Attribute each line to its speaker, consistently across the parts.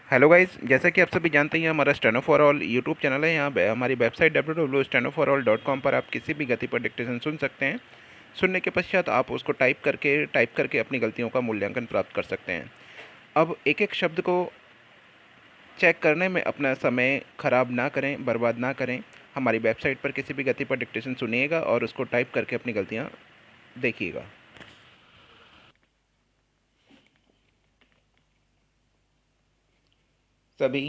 Speaker 1: Hello guys, जैसा कि आप सभी जानते हैं हमारा steno for all YouTube channel है। यहाँ पे हमारी वेबसाइट www.stenoforall.com पर आप किसी भी गति पर डिक्टेशन सुन सकते हैं। सुनने के पश्चात आप उसको टाइप करके अपनी गलतियों का मूल्यांकन प्राप्त कर सकते हैं। अब एक एक शब्द को चेक करने में अपना समय खराब ना करें, बर्बाद ना करें। हमारी वेबसाइट पर किसी भी गति पर डिक्टेशन सुनिएगा और उसको टाइप करके अपनी गलतियाँ देखिएगा। सभी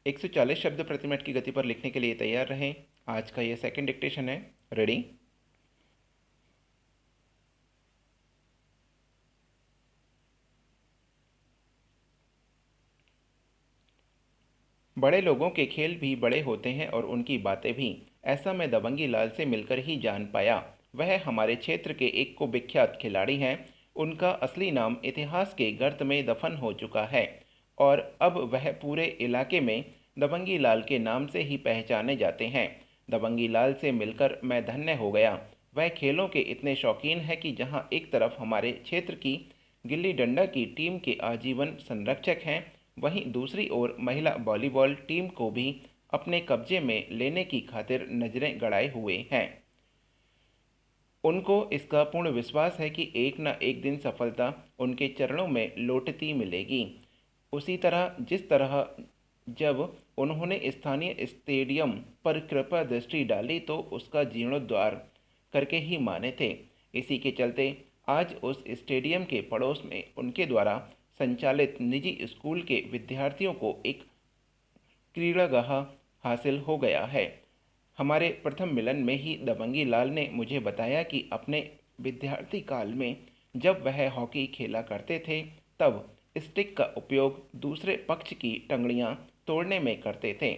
Speaker 1: 140 शब्द प्रति मिनट की गति पर लिखने के लिए तैयार रहें। आज का ये सेकंड डिक्टेशन है। रेडी? बड़े लोगों के खेल भी बड़े होते हैं और उनकी बातें भी। ऐसा मैं दबंगी लाल से मिलकर ही जान पाया। वह हमारे क्षेत्र के एक को विख्यात खिलाड़ी हैं। उनका असली नाम इतिहास के गर्त में दफन हो चुका है और अब वह पूरे इलाके में दबंगी लाल के नाम से ही पहचाने जाते हैं। दबंगी लाल से मिलकर मैं धन्य हो गया। वह खेलों के इतने शौकीन है कि जहां एक तरफ हमारे क्षेत्र की गिल्ली डंडा की टीम के आजीवन संरक्षक हैं, वहीं दूसरी ओर महिला वॉलीबॉल टीम को भी अपने कब्जे में लेने की खातिर नजरें गड़ाए हुए हैं। उनको इसका पूर्ण विश्वास है कि एक न एक दिन सफलता उनके चरणों में लौटती मिलेगी। उसी तरह जिस तरह जब उन्होंने स्थानीय स्टेडियम पर कृपा दृष्टि डाली तो उसका जीर्णोद्धार करके ही माने थे। इसी के चलते आज उस स्टेडियम के पड़ोस में उनके द्वारा संचालित निजी स्कूल के विद्यार्थियों को एक क्रीड़ागाह हासिल हो गया है। हमारे प्रथम मिलन में ही दबंगी लाल ने मुझे बताया कि अपने विद्यार्थी काल में जब वह हॉकी खेला करते थे, तब स्टिक का उपयोग दूसरे पक्ष की टंगड़ियां तोड़ने में करते थे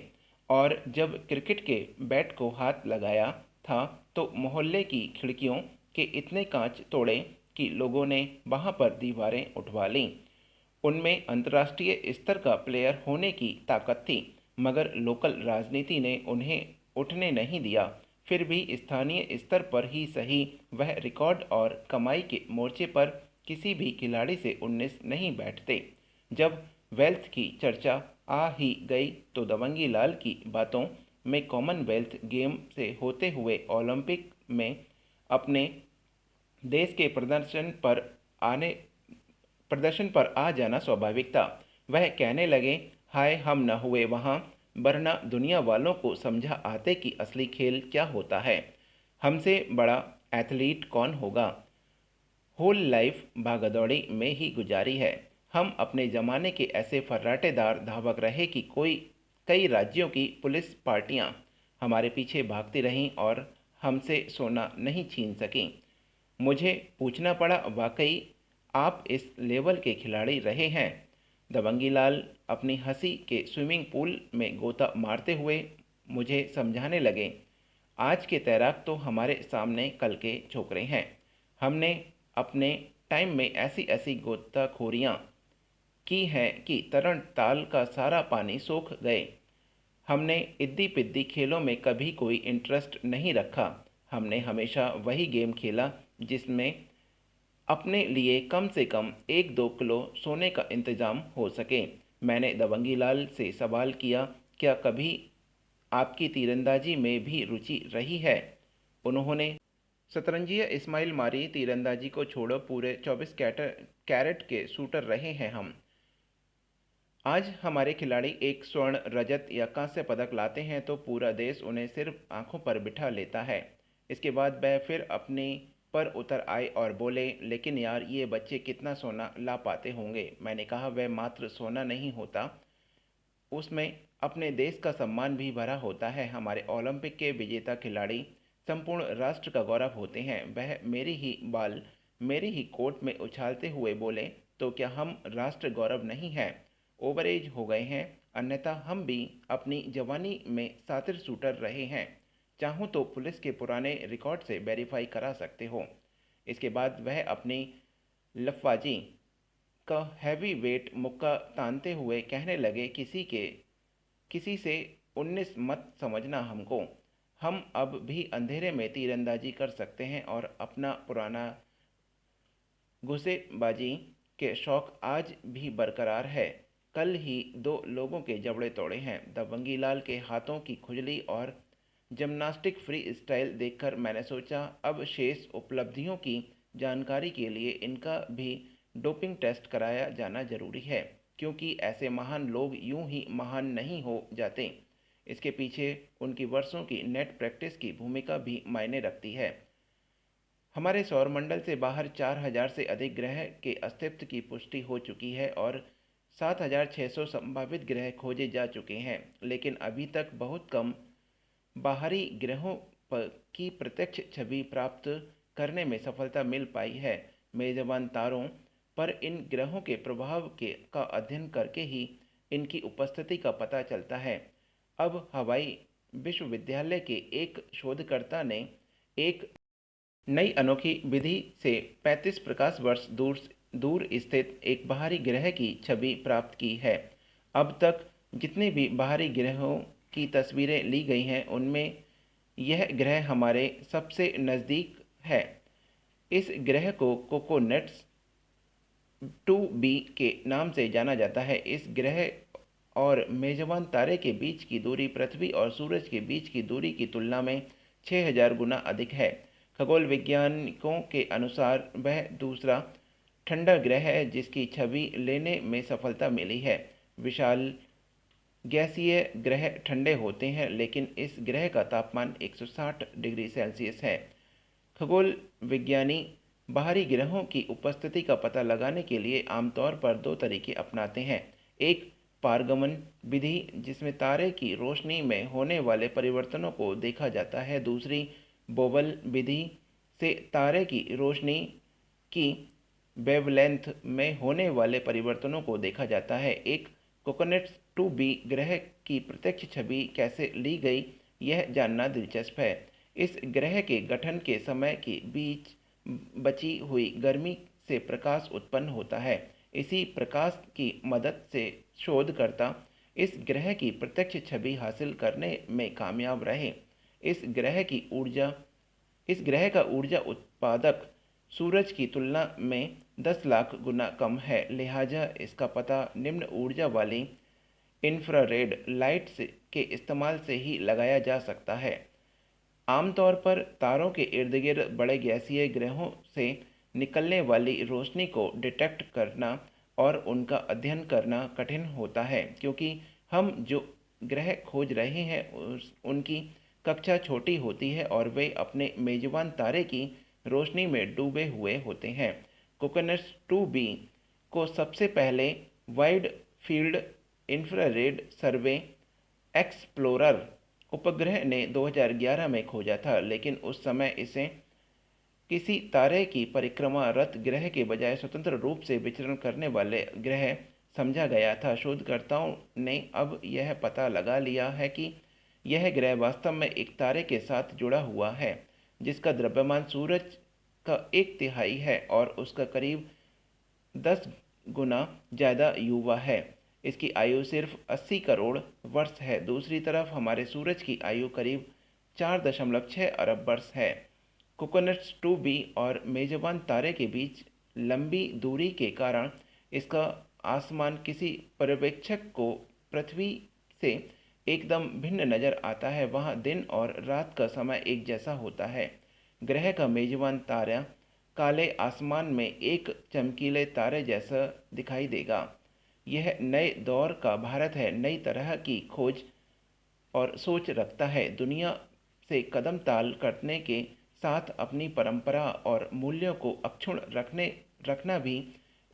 Speaker 1: और जब क्रिकेट के बैट को हाथ लगाया था तो मोहल्ले की खिड़कियों के इतने कांच तोड़े कि लोगों ने वहां पर दीवारें उठवा लीं। उनमें अंतर्राष्ट्रीय स्तर का प्लेयर होने की ताकत थी, मगर लोकल राजनीति ने उन्हें उठने नहीं दिया। फिर भी स्थानीय स्तर पर ही सही, वह रिकॉर्ड और कमाई के मोर्चे पर किसी भी खिलाड़ी से 19 नहीं बैठते। जब वेल्थ की चर्चा आ ही गई तो दबंगी लाल की बातों में कॉमनवेल्थ गेम से होते हुए ओलंपिक में अपने देश के प्रदर्शन पर आ जाना स्वाभाविक था। वह कहने लगे, हाय हम न हुए वहाँ, वरना दुनिया वालों को समझा आते कि असली खेल क्या होता है। हमसे बड़ा एथलीट कौन होगा। होल लाइफ भागदौड़ी में ही गुजारी है। हम अपने ज़माने के ऐसे फर्राटेदार धावक रहे कि कई राज्यों की पुलिस पार्टियां हमारे पीछे भागती रहीं और हमसे सोना नहीं छीन सकीं। मुझे पूछना पड़ा, वाकई आप इस लेवल के खिलाड़ी रहे हैं? दबंगी लाल अपनी हंसी के स्विमिंग पूल में गोता मारते हुए मुझे समझाने लगे, आज के तैराक तो हमारे सामने कल के छोकरे हैं। हमने अपने टाइम में ऐसी ऐसी गोताखोरियाँ की हैं कि तरण ताल का सारा पानी सूख गए। हमने इद्दी पिद्दी खेलों में कभी कोई इंटरेस्ट नहीं रखा। हमने हमेशा वही गेम खेला जिसमें अपने लिए कम से कम 1-2 किलो सोने का इंतजाम हो सके। मैंने दबंगी लाल से सवाल किया, क्या कभी आपकी तीरंदाजी में भी रुचि रही है? उन्होंने शतरंजीय इस्माइल मारी, तीरंदाजी को छोड़ो, पूरे 24 कैरेट के शूटर रहे हैं हम। आज हमारे खिलाड़ी एक स्वर्ण, रजत या कांस्य पदक लाते हैं तो पूरा देश उन्हें सिर्फ आंखों पर बिठा लेता है। इसके बाद वह फिर अपने पर उतर आए और बोले, लेकिन यार ये बच्चे कितना सोना ला पाते होंगे। मैंने कहा, वह मात्र सोना नहीं होता, उसमें अपने देश का सम्मान भी भरा होता है। हमारे ओलंपिक के विजेता खिलाड़ी संपूर्ण राष्ट्र का गौरव होते हैं। वह मेरी ही बाल मेरी ही कोर्ट में उछालते हुए बोले, तो क्या हम राष्ट्र गौरव नहीं हैं? ओवर एज हो गए हैं, अन्यथा हम भी अपनी जवानी में सातिर शूटर रहे हैं। चाहूँ तो पुलिस के पुराने रिकॉर्ड से वेरीफाई करा सकते हो। इसके बाद वह अपनी लफाजी का हैवी वेट मुक्का तानते हुए कहने लगे, किसी से 19 मत समझना हमको। हम अब भी अंधेरे में तीरंदाजी कर सकते हैं और अपना पुराना घुसेबाजी के शौक आज भी बरकरार है। कल ही 2 लोगों के जबड़े तोड़े हैं। दबंगी लाल के हाथों की खुजली और जिम्नास्टिक फ्री स्टाइल देखकर मैंने सोचा अब शेष उपलब्धियों की जानकारी के लिए इनका भी डोपिंग टेस्ट कराया जाना जरूरी है, क्योंकि ऐसे महान लोग यूं ही महान नहीं हो जाते। इसके पीछे उनकी वर्षों की नेट प्रैक्टिस की भूमिका भी मायने रखती है। हमारे सौरमंडल से बाहर 4000 से अधिक ग्रह के अस्तित्व की पुष्टि हो चुकी है और 7600 संभावित ग्रह खोजे जा चुके हैं, लेकिन अभी तक बहुत कम बाहरी ग्रहों की प्रत्यक्ष छवि प्राप्त करने में सफलता मिल पाई है। मेजबान तारों पर इन ग्रहों के प्रभाव का अध्ययन करके ही इनकी उपस्थिति का पता चलता है। अब हवाई विश्वविद्यालय के एक शोधकर्ता ने एक नई अनोखी विधि से 35 प्रकाश वर्ष दूर स्थित एक बाहरी ग्रह की छवि प्राप्त की है। अब तक जितने भी बाहरी ग्रहों की तस्वीरें ली गई हैं उनमें यह ग्रह हमारे सबसे नज़दीक है। इस ग्रह को कोकोनट्स 2b के नाम से जाना जाता है। इस ग्रह और मेजबान तारे के बीच की दूरी पृथ्वी और सूरज के बीच की दूरी की तुलना में 6000 गुना अधिक है। खगोल वैज्ञानिकों के अनुसार वह दूसरा ठंडा ग्रह है जिसकी छवि लेने में सफलता मिली है। विशाल गैसीय ग्रह ठंडे होते हैं, लेकिन इस ग्रह का तापमान 160 डिग्री सेल्सियस है। खगोल विज्ञानी बाहरी ग्रहों की उपस्थिति का पता लगाने के लिए आमतौर पर 2 तरीके अपनाते हैं। एक पारगमन विधि जिसमें तारे की रोशनी में होने वाले परिवर्तनों को देखा जाता है। दूसरी बोबल विधि से तारे की रोशनी की वेवलेंथ में होने वाले परिवर्तनों को देखा जाता है। एक कोकोनट्स 2b ग्रह की प्रत्यक्ष छवि कैसे ली गई, यह जानना दिलचस्प है। इस ग्रह के गठन के समय के बीच बची हुई गर्मी से प्रकाश उत्पन्न होता है। इसी प्रकाश की मदद से शोधकर्ता इस ग्रह की प्रत्यक्ष छवि हासिल करने में कामयाब रहे। इस ग्रह का ऊर्जा उत्पादक सूरज की तुलना में 10 लाख गुना कम है, लिहाजा इसका पता निम्न ऊर्जा वाली इंफ्रारेड लाइट के इस्तेमाल से ही लगाया जा सकता है। आमतौर पर तारों के इर्द गिर्द बड़े गैसीय ग्रहों से निकलने वाली रोशनी को डिटेक्ट करना और उनका अध्ययन करना कठिन होता है, क्योंकि हम जो ग्रह खोज रहे हैं उनकी कक्षा छोटी होती है और वे अपने मेजबान तारे की रोशनी में डूबे हुए होते हैं। कोकोनट्स 2b को सबसे पहले वाइड फील्ड इंफ्रारेड सर्वे एक्सप्लोरर उपग्रह ने 2011 में खोजा था, लेकिन उस समय इसे किसी तारे की परिक्रमा रत ग्रह के बजाय स्वतंत्र रूप से विचरण करने वाले ग्रह समझा गया था। शोधकर्ताओं ने अब यह पता लगा लिया है कि यह ग्रह वास्तव में एक तारे के साथ जुड़ा हुआ है जिसका द्रव्यमान सूरज का 1/3 है और उसका करीब 10 गुना ज़्यादा युवा है। इसकी आयु सिर्फ 80 करोड़ वर्ष है। दूसरी तरफ हमारे सूरज की आयु करीब 4.6 अरब वर्ष है। कोकोनट्स 2b और मेजबान तारे के बीच लंबी दूरी के कारण इसका आसमान किसी पर्यवेक्षक को पृथ्वी से एकदम भिन्न नज़र आता है। वहाँ दिन और रात का समय एक जैसा होता है। ग्रह का मेजबान तारा काले आसमान में एक चमकीले तारे जैसा दिखाई देगा। यह नए दौर का भारत है, नई तरह की खोज और सोच रखता है। दुनिया से कदम ताल करने के साथ अपनी परंपरा और मूल्यों को अक्षुण्ण रखना भी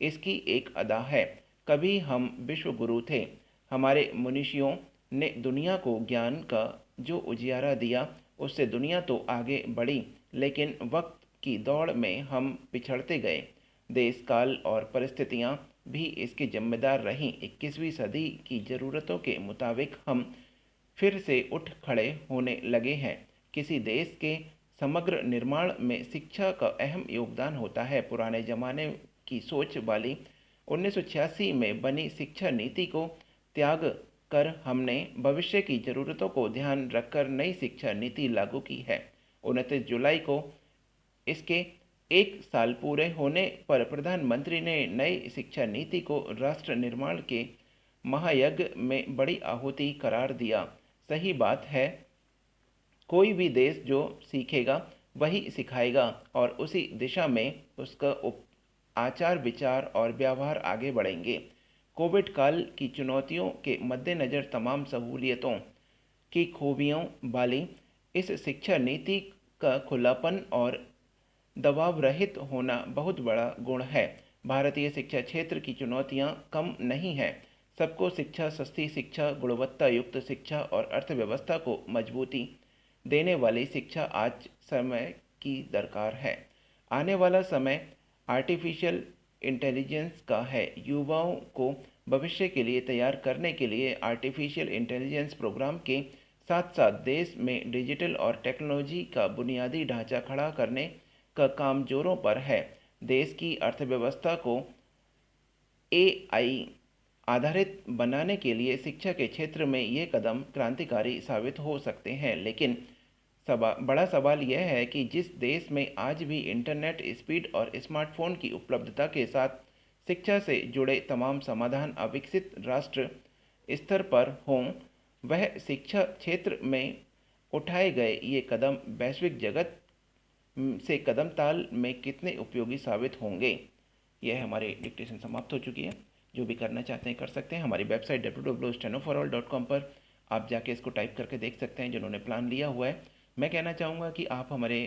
Speaker 1: इसकी एक अदा है। कभी हम विश्व गुरु थे। हमारे मनुष्यों ने दुनिया को ज्ञान का जो उजियारा दिया उससे दुनिया तो आगे बढ़ी, लेकिन वक्त की दौड़ में हम पिछड़ते गए। देश काल और परिस्थितियाँ भी इसके जिम्मेदार रहीं। 21वीं सदी की ज़रूरतों के मुताबिक हम फिर से उठ खड़े होने लगे हैं। किसी देश के समग्र निर्माण में शिक्षा का अहम योगदान होता है। पुराने ज़माने की सोच वाली 1986 में बनी शिक्षा नीति को त्याग कर हमने भविष्य की ज़रूरतों को ध्यान रखकर नई शिक्षा नीति लागू की है। 29 जुलाई को इसके 1 साल पूरे होने पर प्रधानमंत्री ने नई शिक्षा नीति को राष्ट्र निर्माण के महायज्ञ में बड़ी आहुति करार दिया। सही बात है, कोई भी देश जो सीखेगा वही सिखाएगा और उसी दिशा में उसका आचार विचार और व्यवहार आगे बढ़ेंगे। कोविड काल की चुनौतियों के मद्देनज़र तमाम सहूलियतों की खूबियों वाली इस शिक्षा नीति का खुलापन और दबाव रहित होना बहुत बड़ा गुण है। भारतीय शिक्षा क्षेत्र की चुनौतियां कम नहीं हैं। सबको शिक्षा, सस्ती शिक्षा, गुणवत्ता युक्त शिक्षा और अर्थव्यवस्था को मजबूती देने वाली शिक्षा आज समय की दरकार है। आने वाला समय आर्टिफिशियल इंटेलिजेंस का है। युवाओं को भविष्य के लिए तैयार करने के लिए आर्टिफिशियल इंटेलिजेंस प्रोग्राम के साथ साथ देश में डिजिटल और टेक्नोलॉजी का बुनियादी ढांचा खड़ा करने का काम जोरों पर है। देश की अर्थव्यवस्था को एआई आधारित बनाने के लिए शिक्षा के क्षेत्र में ये कदम क्रांतिकारी साबित हो सकते हैं, लेकिन बड़ा सवाल यह है कि जिस देश में आज भी इंटरनेट स्पीड और स्मार्टफोन की उपलब्धता के साथ शिक्षा से जुड़े तमाम समाधान अविकसित राष्ट्र स्तर पर हों, वह शिक्षा क्षेत्र में उठाए गए ये कदम वैश्विक जगत से कदम ताल में कितने उपयोगी साबित होंगे। यह हमारी डिक्टेशन समाप्त हो चुकी है। जो भी करना चाहते हैं कर सकते हैं। हमारी वेबसाइट www.stenoforall.com पर आप जाके इसको टाइप करके देख सकते हैं जिन्होंने प्लान लिया हुआ है। मैं कहना चाहूँगा कि आप हमारे